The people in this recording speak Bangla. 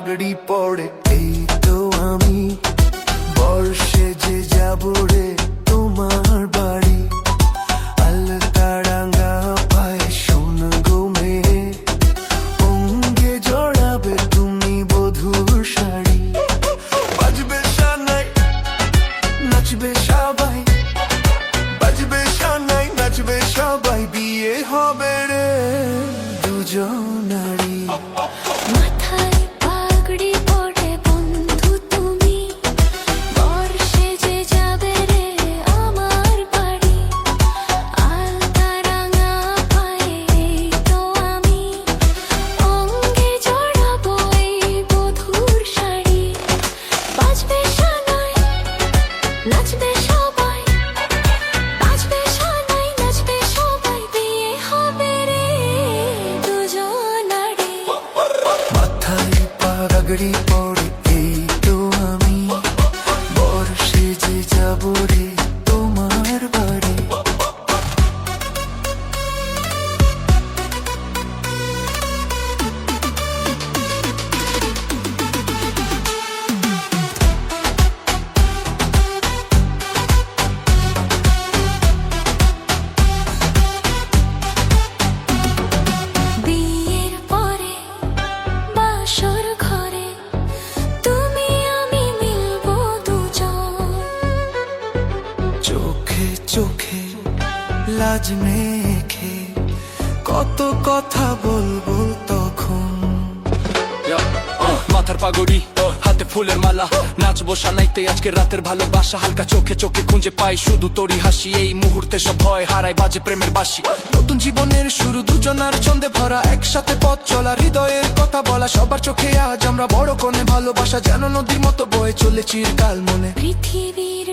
পাগড়ি পড়ে এই তো আমি বর্ষে যে যাব রে তোমার বাড়ি আলতারাঙ্গা পায়ে সোনা গো মেয়ে অঙ্গে জড়াবে তুমি বধুর শাড়ি বাজবে শানাই নাচবে সবাই বাজবে শানাই নাচবে সবাই বিয়ে হবে রে দুজনারই মাথায় পাগড়ি পড়ে বন্ধু তুমি বর্ষে যে যাবে রে আমার বাড়ি আলতারাঙ্গা পায়ে এই তো আমি অঙ্গে জড়াবো এই বধুর শাড়ি বাজবে শানাই নাচবে সবাই বাজবে শানাই নাচবে সবাই বিয়ে হবে রে দুজনারই মাথায় পাগড়ি পড়ে এই তো আমি বর্ষে যে যাব রে তোমার বাড়ি বিয়ের পরে বাসর ঘরে তুমি আমি মিলবো দুজন চোখে চোখে লাজ মেখে কত কথা বলবো তখন মাথার পাগড়ি হাতে ফুলের মালা নাচবো সানাইতে আজকে রাতের ভালোবাসা হালকা চোখে চোখে খুঁজে পাই শুধু তোরই হাসি এই মুহূর্তে সব ভয় হারায় বাজে প্রেমের বাসি নতুন জীবনের শুরু দুজনার ছন্দে ভরা একসাথে পথ চলা হৃদয়ের কথা বলা সবার চোখে আজ আমরা বড় কোণে ভালোবাসা যেন নদীর মতো বয়ে চলে চিরকাল মনে পৃথিবীর